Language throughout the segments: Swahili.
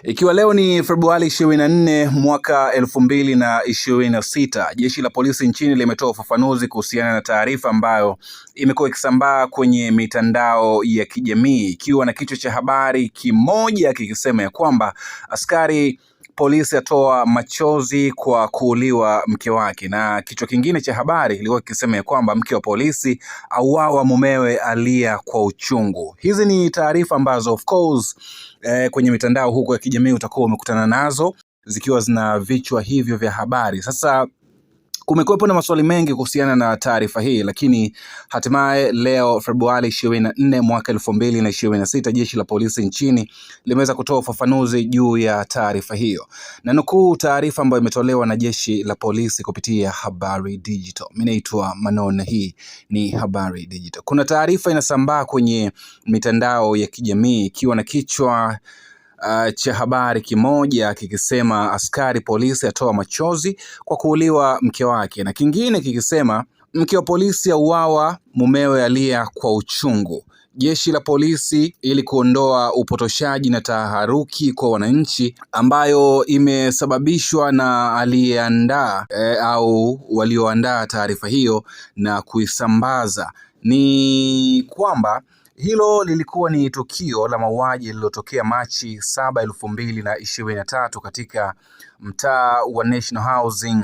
Ikiwa leo ni Februari 24 mwaka 2026, jeshi la polisi nchini limetoa ufafanuzi kuhusiana na taarifa ambayo imekuwa ikisambaa kwenye mitandao ya kijamii, ikiwa na kichwa cha habari kimoja kikisema ya kwamba askari polisi atoa machozi kwa kuuliwa mke wake, na kichwa kingine cha habari kilikuwa kikisema ya kwamba mke wa polisi auawa, mumewe alia kwa uchungu. Hizi ni taarifa ambazo of course kwenye mitandao huko ya kijamii utakuwa umekutana nazo zikiwa zina vichwa hivyo vya habari. Sasa kumekuwepo na maswali mengi kuhusiana na taarifa hii, lakini hatimaye leo Februari 24 mwaka 2026 jeshi la polisi nchini limeweza kutoa ufafanuzi juu ya taarifa hiyo, na nukuu taarifa ambayo imetolewa na jeshi la polisi kupitia Habari Digital. Mimi naitwa Manon, hii ni Habari Digital. Kuna taarifa inasambaa kwenye mitandao ya kijamii ikiwa na kichwa cha habari kimoja kikisema askari polisi atoa machozi kwa kuuliwa mke wake, na kingine kikisema mke wa polisi auawa, mumewe alia kwa uchungu. Jeshi la polisi ili kuondoa upotoshaji na taharuki kwa wananchi ambayo imesababishwa na aliyeandaa au walioandaa taarifa hiyo na kuisambaza, ni kwamba hilo lilikuwa ni tukio la mauaji lililotokea Machi 7, 2023 katika mtaa wa National Housing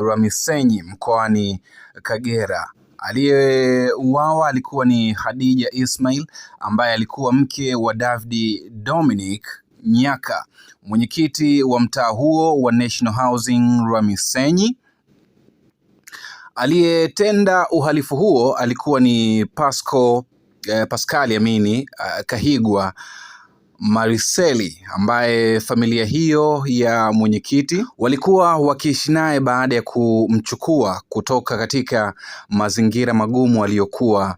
Rwamisenyi mkoani Kagera. Aliyeuawa alikuwa ni Khadija Ismail ambaye alikuwa mke wa David Dominic Nyaka, mwenyekiti wa mtaa huo wa National Housing Rwamisenyi. Aliyetenda uhalifu huo alikuwa ni Pascal Amini Kahigwa Mariseli, ambaye familia hiyo ya mwenyekiti walikuwa wakiishi naye baada ya kumchukua kutoka katika mazingira magumu aliyokuwa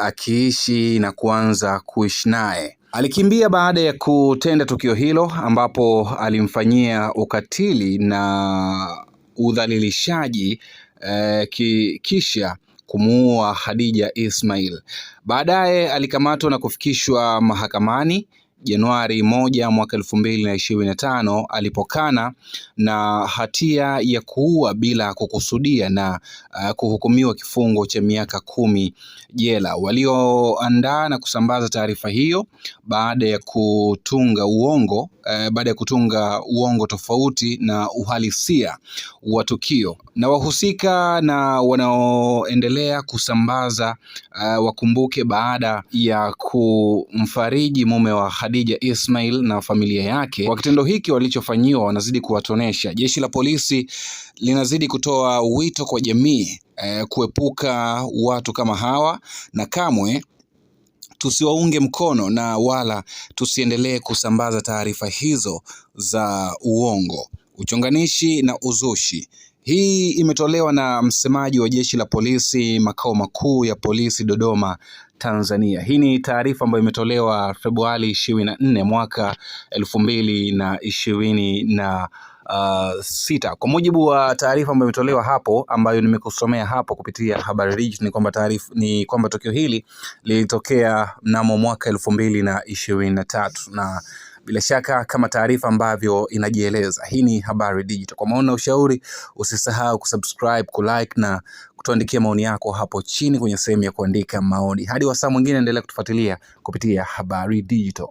akiishi na kuanza kuishi naye. Alikimbia baada ya kutenda tukio hilo ambapo alimfanyia ukatili na udhalilishaji kisha kumuua Khadija Ismail. Baadaye alikamatwa na kufikishwa mahakamani Januari 1 mwaka 2025 alipokana na hatia ya kuua bila kukusudia na kuhukumiwa kifungo cha miaka 10 jela. Walioandaa na kusambaza taarifa hiyo baada ya kutunga uongo tofauti na uhalisia wa tukio, na wahusika na wanaoendelea kusambaza wakumbuke baada ya kumfariji mume wa Khadija Ismail na familia yake kwa kitendo hiki walichofanyiwa, wanazidi kuwatonesha. Jeshi la polisi linazidi kutoa wito kwa jamii kuepuka watu kama hawa, na kamwe tusiwaunge mkono na wala tusiendelee kusambaza taarifa hizo za uongo, uchonganishi na uzushi. Hii imetolewa na msemaji wa jeshi la polisi makao makuu ya polisi Dodoma, Tanzania. Hii ni taarifa ambayo imetolewa Februari 24 mwaka 2026. Kwa mujibu wa taarifa ambayo imetolewa hapo, ambayo nimekusomea hapo kupitia Habari Digital, ni kwamba tukio hili lilitokea mnamo mwaka 2023, na bila shaka kama taarifa ambavyo inajieleza. Hii ni Habari Digital. Kwa maoni na ushauri usisahau kusubscribe, kulike na kutuandikia maoni yako hapo chini kwenye sehemu ya kuandika maoni. Hadi wasaa mwingine, endelea kutufuatilia kupitia Habari Digital.